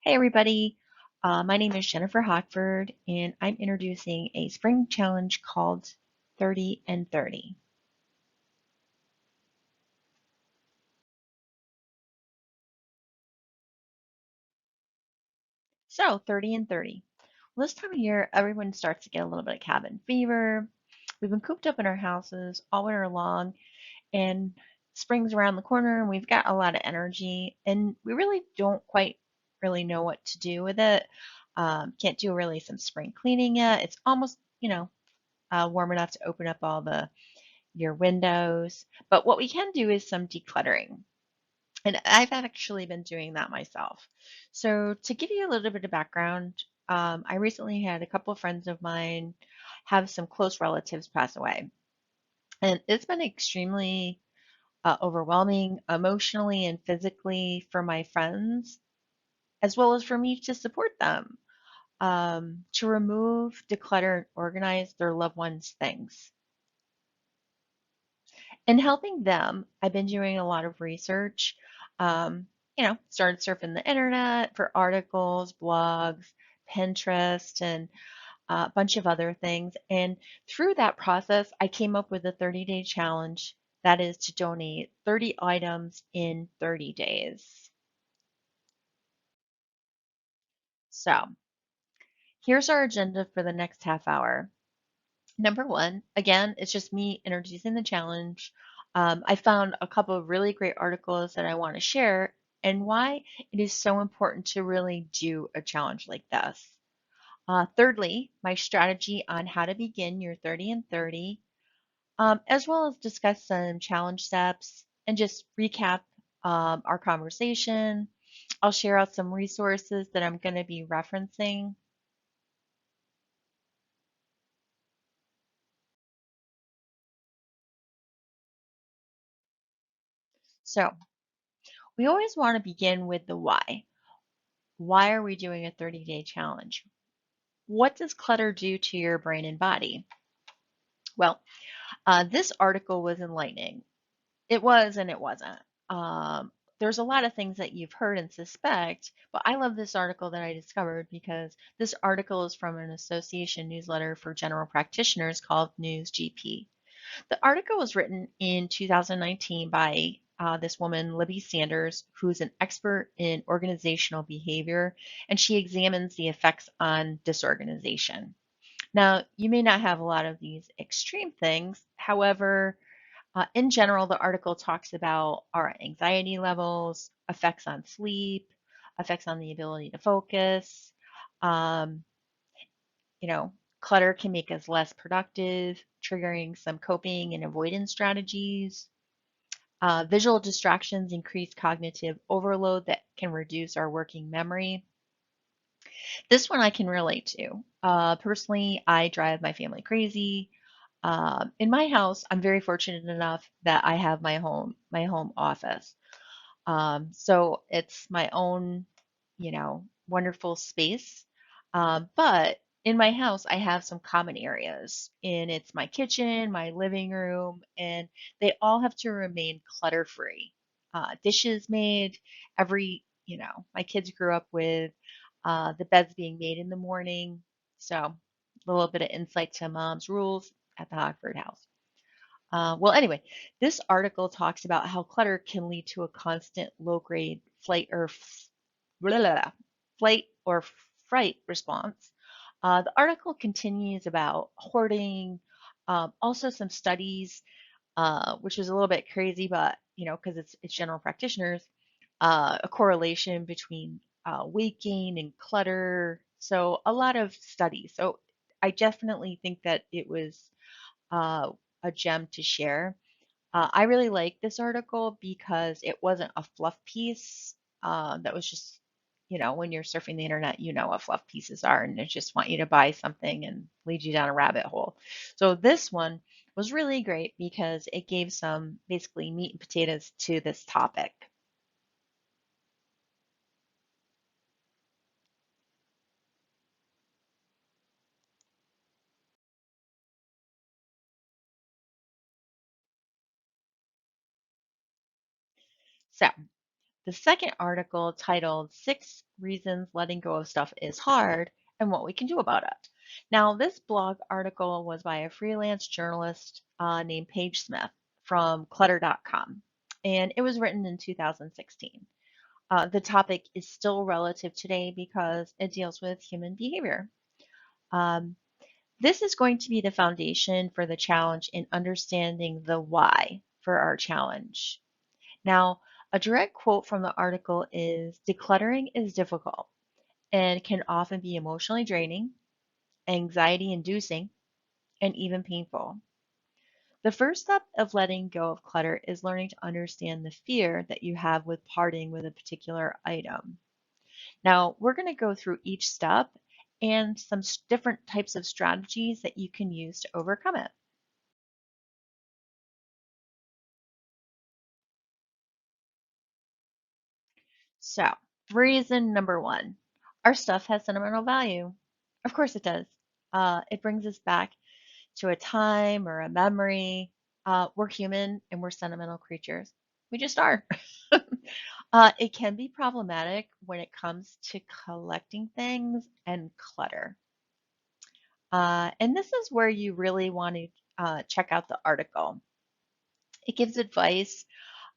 Hey everybody, my name is Jennifer Hockford and I'm introducing a spring challenge called 30 and 30. So 30 and 30. Well, this time of year, everyone starts to get a little bit of cabin fever. We've been cooped up in our houses all winter long and spring's around the corner and we've got a lot of energy and we really don't quite really know what to do with it. Can't do really some spring cleaning yet. It's almost, warm enough to open up all the your windows. But what we can do is some decluttering. And I've actually been doing that myself. So, to give you a little bit of background, I recently had a couple of friends of mine have some close relatives pass away. And it's been extremely overwhelming emotionally and physically for my friends, as well as for me to support them, to remove, declutter, and organize their loved ones' things. In helping them, I've been doing a lot of research. Started surfing the internet for articles, blogs, Pinterest, and a bunch of other things. And through that process, I came up with a 30-day challenge that is to donate 30 items in 30 days. So here's our agenda for the next half hour. Number one, again, it's just me introducing the challenge. I found a couple of really great articles that I want to share and why it is so important to really do a challenge like this. Thirdly, my strategy on how to begin your 30 and 30, as well as discuss some challenge steps and just recap our conversation. I'll share out some resources that I'm going to be referencing. So, we always want to begin with the why. Why are we doing a 30-day challenge? What does clutter do to your brain and body? Well, this article was enlightening. It was and it wasn't. There's a lot of things that you've heard and suspect, but I love this article that I discovered because this article is from an association newsletter for general practitioners called News GP. The article was written in 2019 by this woman, Libby Sanders, who's an expert in organizational behavior, and she examines the effects on disorganization. Now, you may not have a lot of these extreme things. However, in general, the article talks about our anxiety levels, effects on sleep, effects on the ability to focus. Um, you know, Clutter can make us less productive, triggering some coping and avoidance strategies. Visual distractions increase cognitive overload that can reduce our working memory. This one I can relate to. Personally, I drive my family crazy. In my house, I'm very fortunate enough that I have my home office. So it's my own, wonderful space. But in my house, I have some common areas, and it's my kitchen, my living room, and they all have to remain clutter free. Dishes made every, my kids grew up with the beds being made in the morning. So a little bit of insight to mom's rules at the Hockford house. Anyway, this article talks about how clutter can lead to a constant low-grade blah, blah, blah, flight or fright response. The article continues about hoarding, also some studies, which is a little bit crazy, but because it's general practitioners, a correlation between weight gain and clutter. So a lot of studies. So I definitely think that it was uh, a gem to share. I really like this article because it wasn't a fluff piece that was just, when you're surfing the internet, you know what fluff pieces are, and they just want you to buy something and lead you down a rabbit hole. So this one was really great because it gave some basically meat and potatoes to this topic. So the second article titled Six reasons letting go of stuff is hard, and what we can do about it. Now, this blog article was by a freelance journalist named Paige Smith from Clutter.com, and it was written in 2016. The topic is still relative today because it deals with human behavior. Um, this is going to be the foundation for the challenge in understanding the why for our challenge. Now, a direct quote from the article is decluttering is difficult and can often be emotionally draining, anxiety inducing, and even painful. The first step of letting go of clutter is learning to understand the fear that you have with parting with a particular item. Now, we're going to go through each step and some different types of strategies that you can use to overcome it. So, reason number one, our stuff has sentimental value. Of course it does. It brings us back to a time or a memory. We're human and we're sentimental creatures. We just are. It can be problematic when it comes to collecting things and clutter. And this is where you really want to check out the article. It gives advice,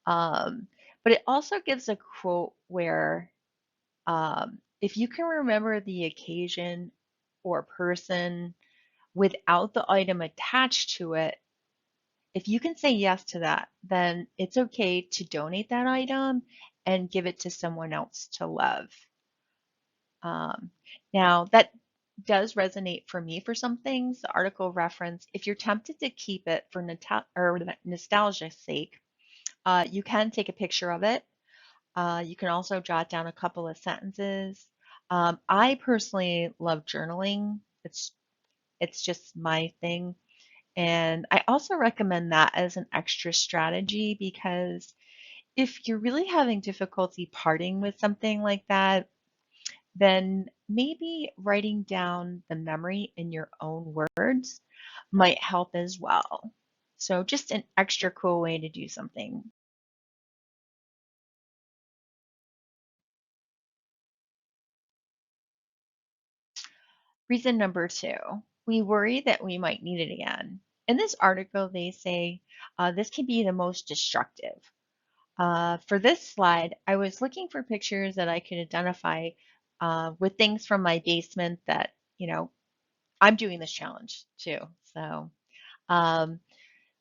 um, but it also gives a quote where if you can remember the occasion or person without the item attached to it, if you can say yes to that, then it's okay to donate that item and give it to someone else to love. Um, Now, that does resonate for me for some things. The article reference, if you're tempted to keep it for nostalgia's sake, you can take a picture of it. You can also jot down a couple of sentences. I personally love journaling. It's just my thing. And I also recommend that as an extra strategy because if you're really having difficulty parting with something like that, then maybe writing down the memory in your own words might help as well. So just an extra cool way to do something. Reason number two, we worry that we might need it again. In this article, they say this can be the most destructive. For this slide, I was looking for pictures that I could identify with things from my basement that, I'm doing this challenge too. Um,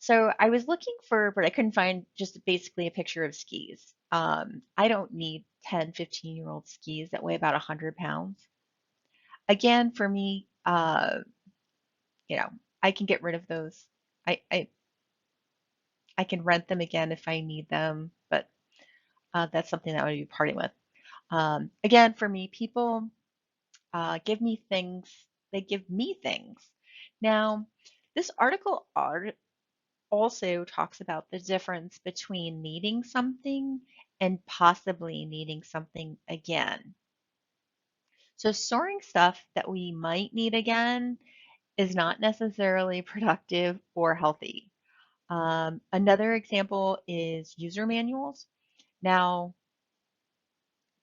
so I was looking for, but I couldn't find just basically a picture of skis. I don't need 10, 15-year-old skis that weigh about 100 pounds. Again, for me, you know, I can get rid of those. I, I, I can rent them again if I need them, but that's something that I would be parting with. Again, for me, people give me things, they give me things. Now, this article also talks about the difference between needing something and possibly needing something again. So, storing stuff that we might need again is not necessarily productive or healthy. Another example is user manuals. Now,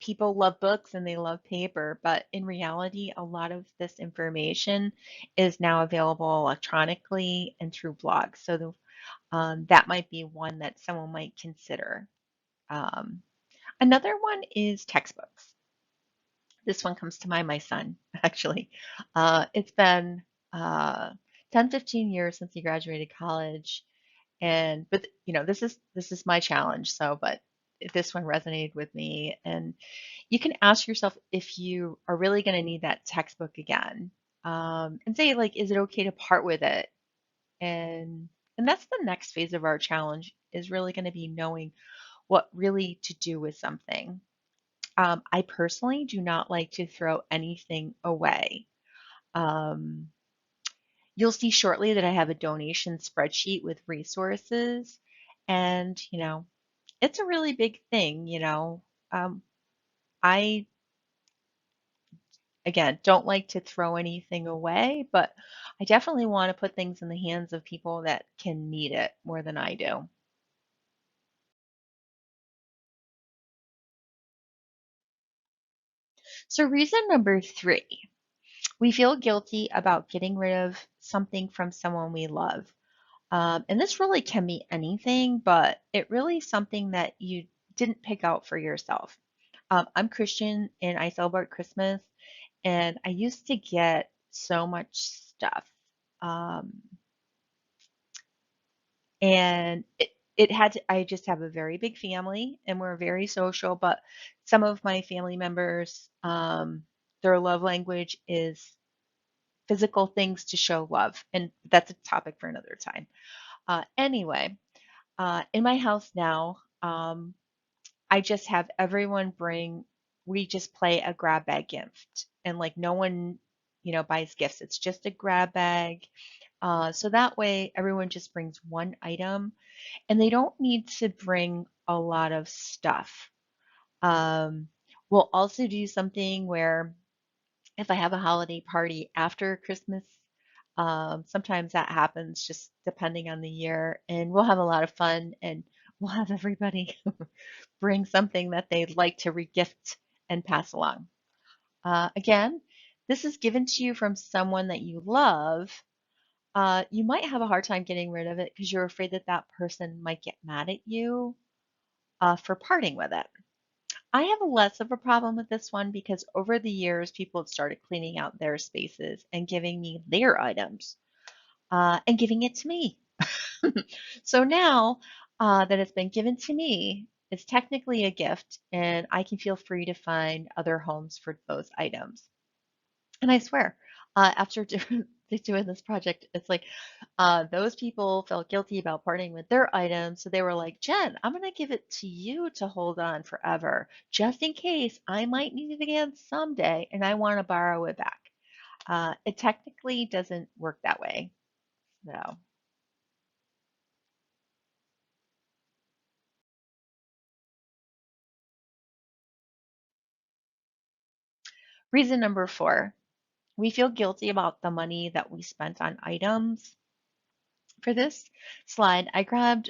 people love books and they love paper, but in reality, a lot of this information is now available electronically and through blogs. So that might be one that someone might consider. Um, Another one is textbooks. This one comes to mind, my son, actually. It's been uh, 10, 15 years since he graduated college. But this is my challenge. So, but this one resonated with me. And you can ask yourself if you are really going to need that textbook again, and say like, is it okay to part with it? And and that's the next phase of our challenge is really going to be knowing what really to do with something. I personally do not like to throw anything away. Um, you'll see shortly that I have a donation spreadsheet with resources, and it's a really big thing. I again don't like to throw anything away, but I definitely want to put things in the hands of people that can need it more than I do. So, reason number three, we feel guilty about getting rid of something from someone we love. And this really can be anything, but it really is something that you didn't pick out for yourself. I'm Christian and I celebrate Christmas, and I used to get so much stuff. Um, and it had to, I just have a very big family and we're very social, but some of my family members, their love language is physical things to show love. And that's a topic for another time. Anyway, in my house now, I just have everyone bring, we just play a grab bag gift. And like no one, buys gifts. It's just a grab bag. So that way everyone just brings one item and they don't need to bring a lot of stuff. Um, we'll also do something where if I have a holiday party after Christmas, sometimes that happens just depending on the year, and we'll have a lot of fun and we'll have everybody bring something that they'd like to regift and pass along. Again, this is given to you from someone that you love. You might have a hard time getting rid of it because you're afraid that that person might get mad at you for parting with it. I have less of a problem with this one because over the years, people have started cleaning out their spaces and giving me their items and giving it to me. So now that it's been given to me, it's technically a gift, and I can feel free to find other homes for those items. And I swear, after doing this project, it's like those people felt guilty about parting with their items. So they were like, Jen, I'm going to give it to you to hold on forever, just in case I might need it again someday and I want to borrow it back. It technically doesn't work that way. So, reason number four, we feel guilty about the money that we spent on items. For this slide, I grabbed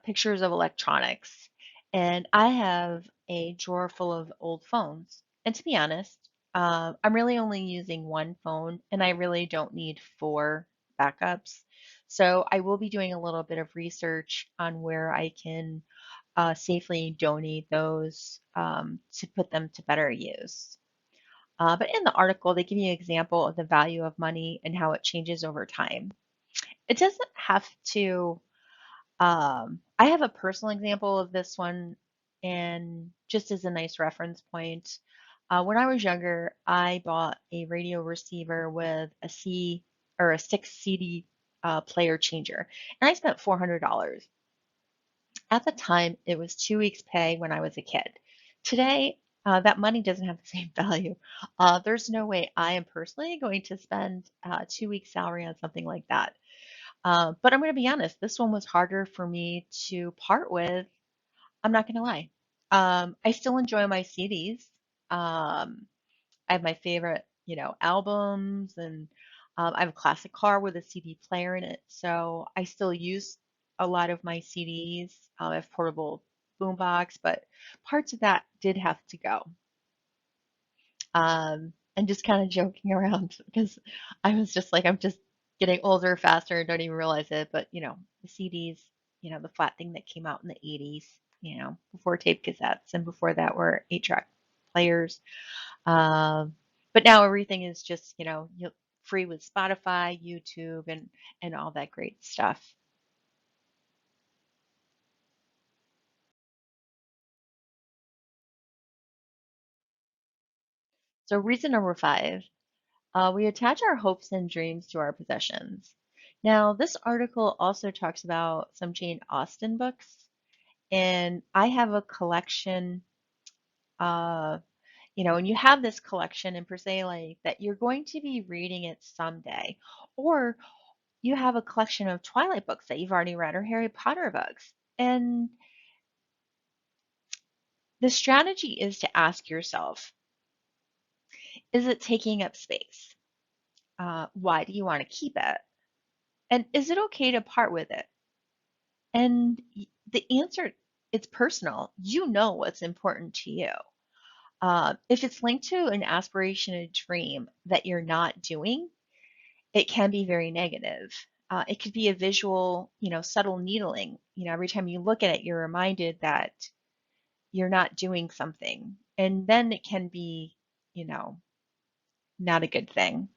pictures of electronics, and I have a drawer full of old phones. And to be honest, I'm really only using one phone, and I really don't need four backups. So I will be doing a little bit of research on where I can safely donate those to put them to better use. But in the article, they give you an example of the value of money and how it changes over time. It doesn't have to. I have a personal example of this one, and just as a nice reference point, when I was younger, I bought a radio receiver with a C or a six CD player changer, and I spent $400. At the time, it was 2 weeks' pay when I was a kid. Today, that money doesn't have the same value. There's no way I am personally going to spend 2 weeks' salary on something like that. But I'm going to be honest, this one was harder for me to part with. I'm not going to lie. I still enjoy my CDs. Um, I have my favorite, albums, and I have a classic car with a CD player in it. So I still use a lot of my CDs. I have portable boombox, but parts of that did have to go. And just kind of joking around because I was just like, I'm just getting older faster and don't even realize it. But, the CDs, the flat thing that came out in the 80s, before tape cassettes and before that were 8-track players. Um, but now everything is just, free with Spotify, YouTube, and all that great stuff. So reason number five, we attach our hopes and dreams to our possessions. Now, this article also talks about some Jane Austen books, and I have a collection. Uh, and you have this collection, and per se, like that, you're going to be reading it someday, or you have a collection of Twilight books that you've already read, or Harry Potter books, and the strategy is to ask yourself, is it taking up space? Why do you want to keep it? And is it okay to part with it? And the answer, it's personal. You know what's important to you. If it's linked to an aspiration, a dream that you're not doing, it can be very negative. It could be a visual, subtle needling. Every time you look at it, you're reminded that you're not doing something. And then it can be, you know, not a good thing.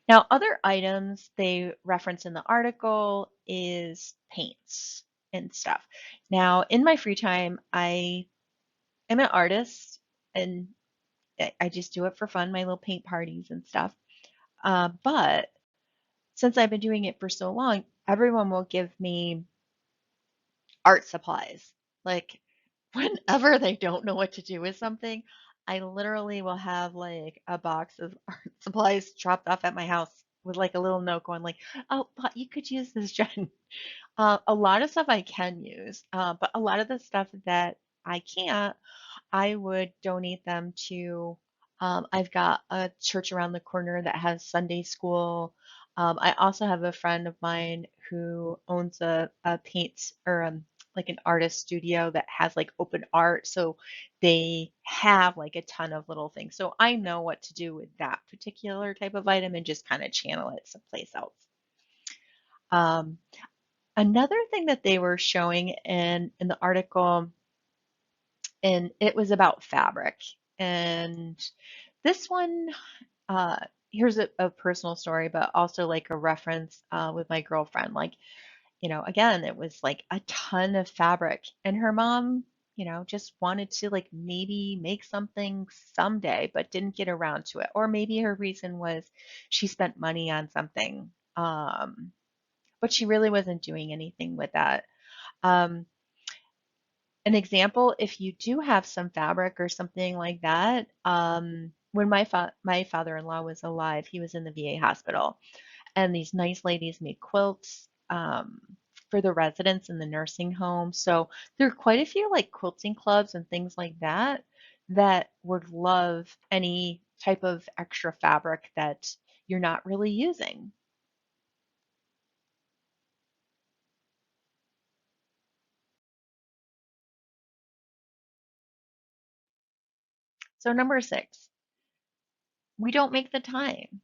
Now, other items they reference in the article is paints and stuff. Now, in my free time, I am an artist and I just do it for fun, my little paint parties and stuff. But since I've been doing it for so long, everyone will give me art supplies. Like whenever they don't know what to do with something, I literally will have like a box of art supplies dropped off at my house with like a little note going like, "Oh, but you could use this, Jen." A lot of stuff I can use, but a lot of the stuff that I can't, I would donate them to. I've got a church around the corner that has Sunday school. I also have a friend of mine who owns a paint or like an artist studio that has like open art. So they have like a ton of little things. So I know what to do with that particular type of item and just kind of channel it someplace else. Um, Another thing that they were showing in the article, and it was about fabric. And this one, uh, here's a personal story, but also like a reference with my girlfriend. Like, again, it was like a ton of fabric, and her mom, just wanted to like maybe make something someday, but didn't get around to it. Or maybe her reason was she spent money on something, but she really wasn't doing anything with that. Um, an example, if you do have some fabric or something like that, when my father-in-law was alive, he was in the VA hospital, and these nice ladies made quilts for the residents in the nursing home. So there are quite a few like quilting clubs and things like that that would love any type of extra fabric that you're not really using. So number 6, we don't make the time.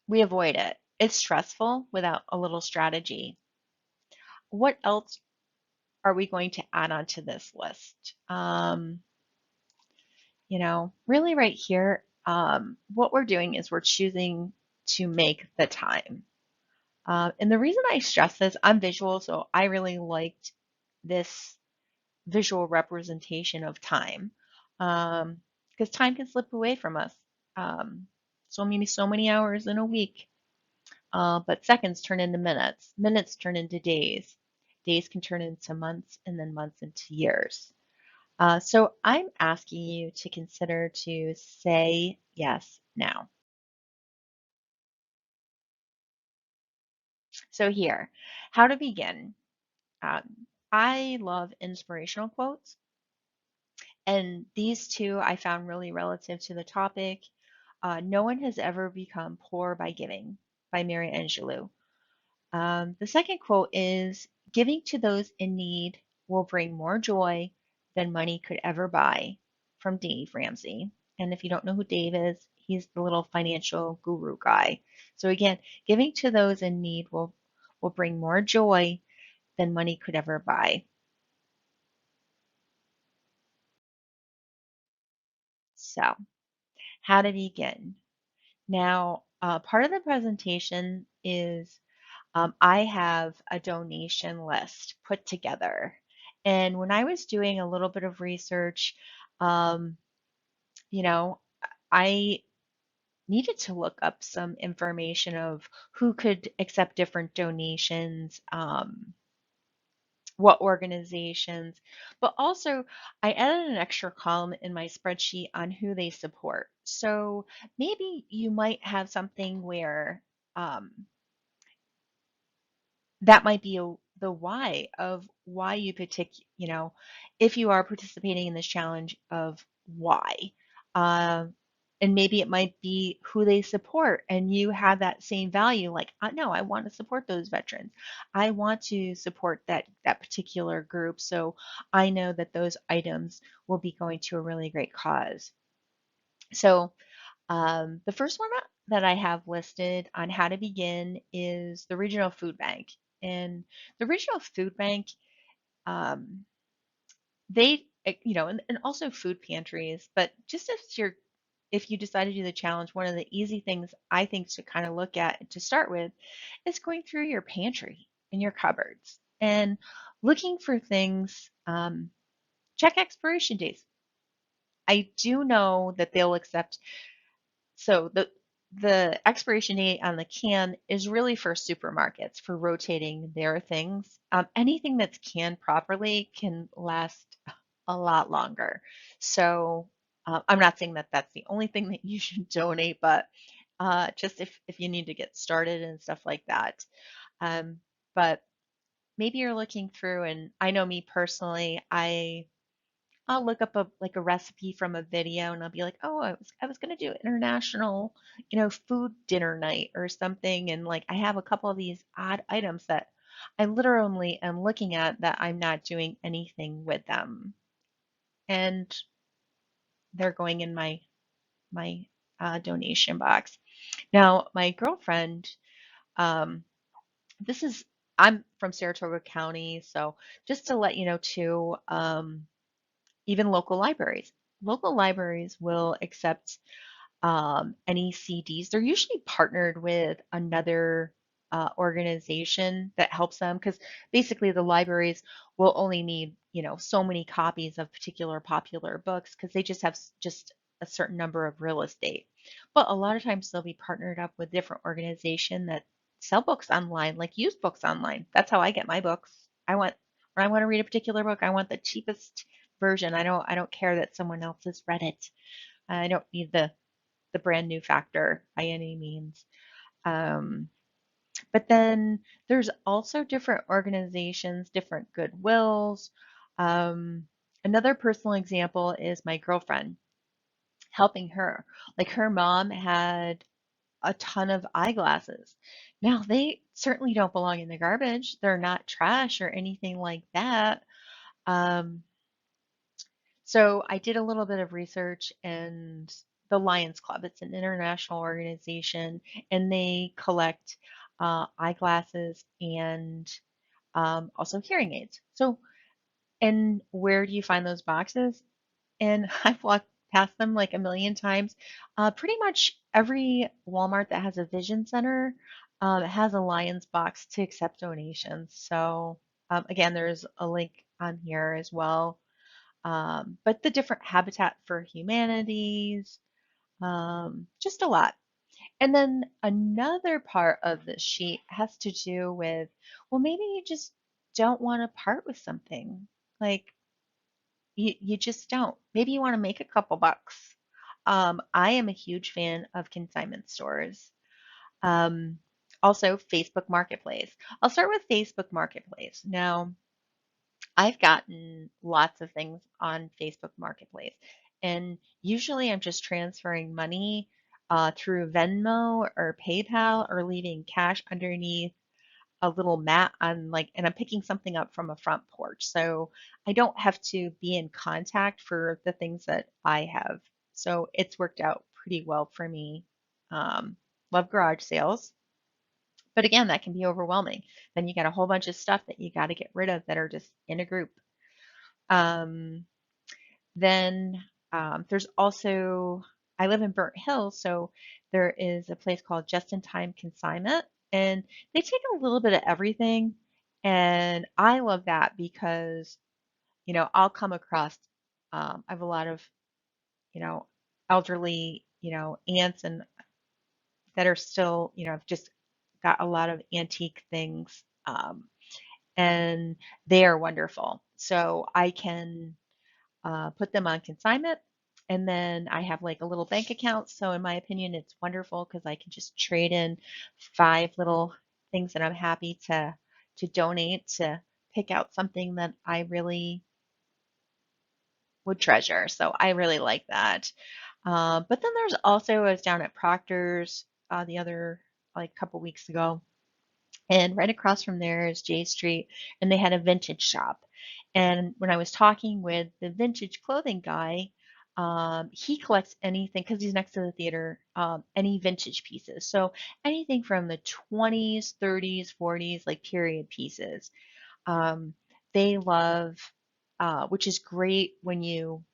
We avoid it. It's stressful without a little strategy. What else are we going to add onto this list? Really right here, what we're doing is we're choosing to make the time. And the reason I stress this, I'm visual, so I really liked this visual representation of time, because time can slip away from us. Um, so many hours in a week. But seconds turn into minutes, minutes turn into days, days can turn into months, and then months into years. So I'm asking you to consider to say yes now. So here, how to begin. I love inspirational quotes, and these two I found really relative to the topic. No one has ever become poor by giving, by Mary Angelou. The second quote is giving to those in need will bring more joy than money could ever buy, from Dave Ramsey. And if you don't know who Dave is, he's the little financial guru guy. So again, giving to those in need will bring more joy than money could ever buy. So, how to begin? Now, part of the presentation is I have a donation list put together. And when I was doing a little bit of research, um, you know, I needed to look up some information of who could accept different donations, what organizations, but also I added an extra column in my spreadsheet on who they support. So maybe you might have something where um, that might be the why of why if you are participating in this challenge of why. Um, and maybe it might be who they support and you have that same value like no, I want to support those veterans. I want to support that particular group, so I know that those items will be going to a really great cause. So the first one that I have listed on how to begin is the regional food bank. And the regional food bank, um, and also food pantries, but just if you decide to do the challenge, one of the easy things I think to kind of look at to start with is going through your pantry and your cupboards and looking for things. Check expiration dates. I do know that they'll accept. So the expiration date on the can is really for supermarkets for rotating their things. Anything that's canned properly can last a lot longer. So I'm not saying that that's the only thing that you should donate, but just if you need to get started and stuff like that. Um, but maybe you're looking through, and I know me personally, I'll look up a recipe from a video and I'll be like, oh, I was gonna do international, food dinner night or something, and like I have a couple of these odd items that I literally am looking at that I'm not doing anything with them, and they're going in my donation box. Now, my girlfriend, um, this is I'm from Saratoga County, so just to let you know too, even local libraries. Local libraries will accept any CDs. They're usually partnered with another organization that helps them because basically the libraries will only need, so many copies of particular popular books because they just have just a certain number of real estate. But a lot of times they'll be partnered up with different organization that sell books online, like used books online. That's how I get my books. When I want to read a particular book, I want the cheapest version. I don't care that someone else has read it. I don't need the brand new factor by any means. Um, but then there's also different organizations, different Goodwills. Um, Another personal example is my girlfriend helping her. Like her mom had a ton of eyeglasses. Now, they certainly don't belong in the garbage. They're not trash or anything like that. Um, So I did a little bit of research and the Lions Club, it's an international organization, and they collect eyeglasses and also hearing aids. So, and where do you find those boxes? And I've walked past them like a million times. Pretty much every Walmart that has a vision center has a Lions box to accept donations. So, again, there's a link on here as well, but the different Habitat for Humanities, just a lot. And then another part of the sheet has to do with, well, maybe you just don't want to part with something. Like you just don't. Maybe you want to make a couple bucks. I am a huge fan of consignment stores. Um, Also, Facebook Marketplace. I'll start with Facebook Marketplace. Now, I've gotten lots of things on Facebook Marketplace, and usually I'm just transferring money through Venmo or PayPal or leaving cash underneath a little mat and I'm picking something up from a front porch. So I don't have to be in contact for the things that I have. So it's worked out pretty well for me. Love garage sales. But again, that can be overwhelming. Then you got a whole bunch of stuff that you got to get rid of that are just in a group. Um, then there's also, I live in Burnt Hill, so there is a place called Just in Time Consignment, and they take a little bit of everything. And I love that because, I'll come across, I have a lot of, you know, elderly, aunts and that are still, I've just got a lot of antique things, and they are wonderful. So I can put them on consignment. And then I have like a little bank account. So in my opinion, it's wonderful because I can just trade in 5 little things that I'm happy to donate to pick out something that I really would treasure. So I really like that. But then there's also, I was down at Proctor's the other like couple weeks ago, and right across from there is J Street, and they had a vintage shop. And when I was talking with the vintage clothing guy, He collects anything because he's next to the theater, any vintage pieces. So anything from the 20s, 30s, 40s, like period pieces. Um, they love, which is great when you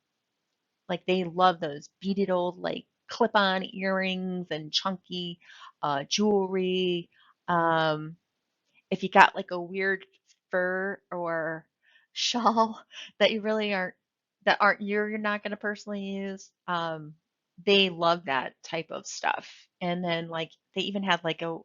like, they love those beaded old, like, clip-on earrings and chunky jewelry. Um, if you got like a weird fur or shawl that you really aren't that aren't you're not going to personally use, they love that type of stuff. And then like they even had like an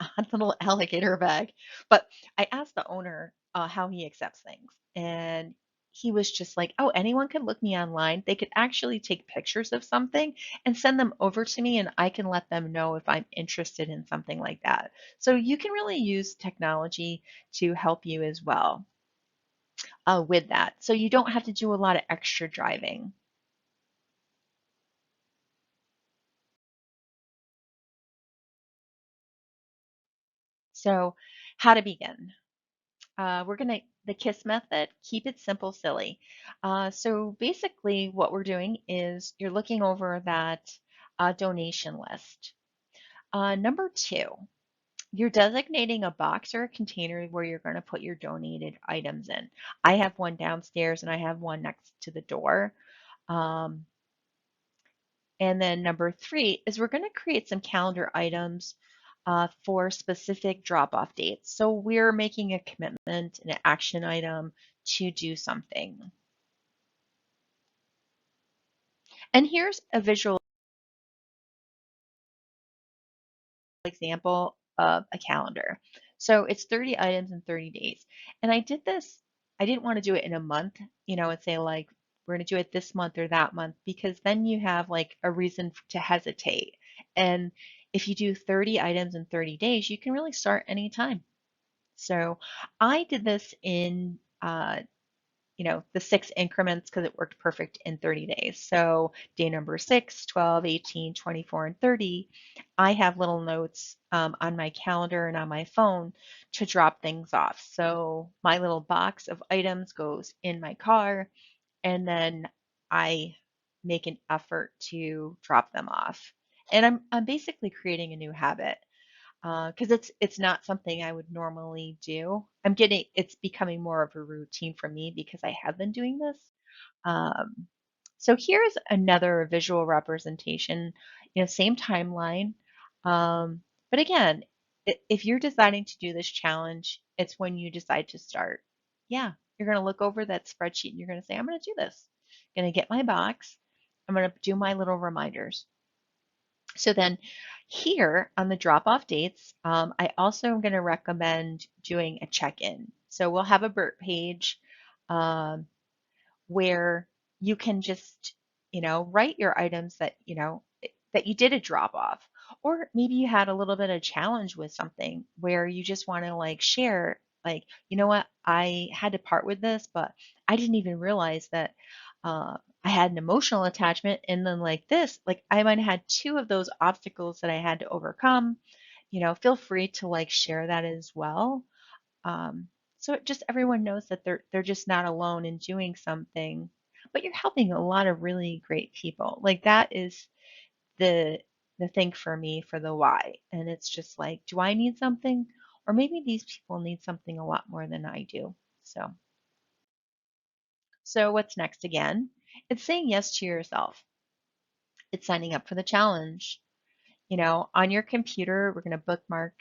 odd little alligator bag. But I asked the owner how he accepts things, and he was just like, oh, anyone can look me online. They could actually take pictures of something and send them over to me, and I can let them know if I'm interested in something like that. So you can really use technology to help you as well with that. So you don't have to do a lot of extra driving. So how to begin? We're going to, the KISS method, keep it simple, silly. So basically what we're doing is you're looking over that donation list. Number two, you're designating a box or a container where you're going to put your donated items in. I have one downstairs and I have one next to the door. Um, And then number three is we're going to create some calendar items for specific drop-off dates. So we're making a commitment, an action item to do something. And here's a visual example of a calendar. So it's 30 items in 30 days. And I did this, I didn't want to do it in a month, and say like, we're going to do it this month or that month, because then you have like a reason to hesitate. And if you do 30 items in 30 days, you can really start anytime. So I did this in the 6 increments because it worked perfect in 30 days. So day number 6, 12, 18, 24, and 30, I have little notes on my calendar and on my phone to drop things off. So my little box of items goes in my car, and then I make an effort to drop them off. And I'm basically creating a new habit because it's not something I would normally do. It's becoming more of a routine for me because I have been doing this. Um, so here's another visual representation, same timeline. But again, if you're deciding to do this challenge, it's when you decide to start. Yeah, you're going to look over that spreadsheet and you're going to say, I'm going to do this. I'm going to get my box. I'm going to do my little reminders. So then here on the drop-off dates, I also am going to recommend doing a check-in. So we'll have a BERT page um, where you can just, write your items that you did a drop-off. Or maybe you had a little bit of challenge with something where you just want to like share, like, you know what, I had to part with this, but I didn't even realize that I had an emotional attachment. And then like this, like I might have had two of those obstacles that I had to overcome. Feel free to like share that as well. Um, so just everyone knows that they're just not alone in doing something, but you're helping a lot of really great people. Like that is the the thing for me for the why. And it's just like, do I need something? Or maybe these people need something a lot more than I do. So what's next again? It's saying yes to yourself. It's signing up for the challenge. On your computer, we're going to bookmark,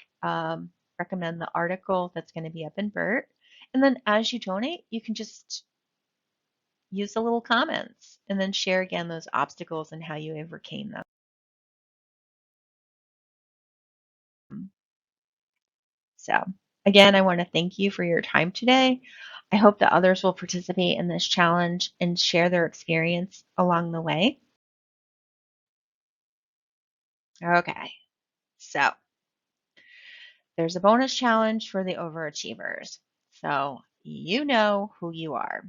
recommend the article that's going to be up in BERT. And then as you donate, you can just use the little comments and then share again those obstacles and how you overcame them. So again, I want to thank you for your time today. I hope that others will participate in this challenge and share their experience along the way. Okay, so there's a bonus challenge for the overachievers. So you know who you are.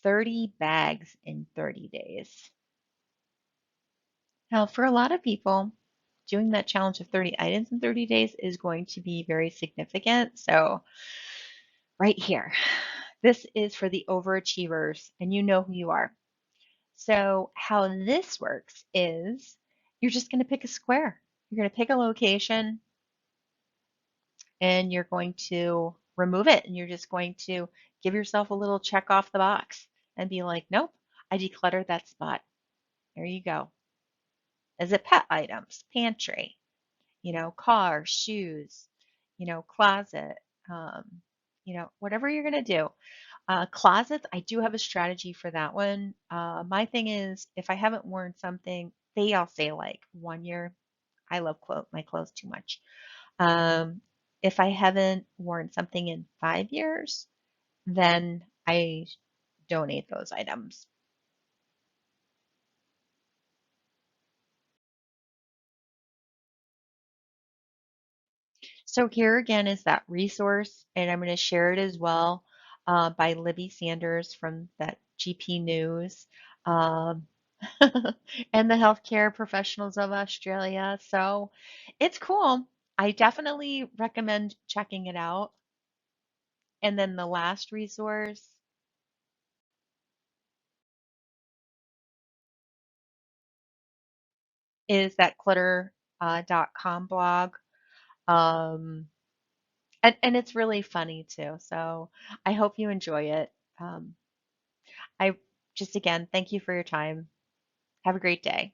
30 bags in 30 days. Now, for a lot of people, doing that challenge of 30 items in 30 days is going to be very significant. So right here. This is for the overachievers, and you know who you are. So, how this works is you're just going to pick a square. You're going to pick a location and you're going to remove it. And you're just going to give yourself a little check off the box and be like, nope, I decluttered that spot. There you go. Is it pet items, pantry, car, shoes, closet, um, whatever you're going to do. Closets, I do have a strategy for that one. My thing is, if I haven't worn something, I'll say like 1 year. I love my clothes too much. If I haven't worn something in 5 years, then I donate those items. So here again is that resource, and I'm going to share it as well by Libby Sanders from that GP News um, and the Healthcare Professionals of Australia. So it's cool. I definitely recommend checking it out. And then the last resource is that clutter.com blog. Um, and it's really funny too. So I hope you enjoy it. I just again, thank you for your time. Have a great day.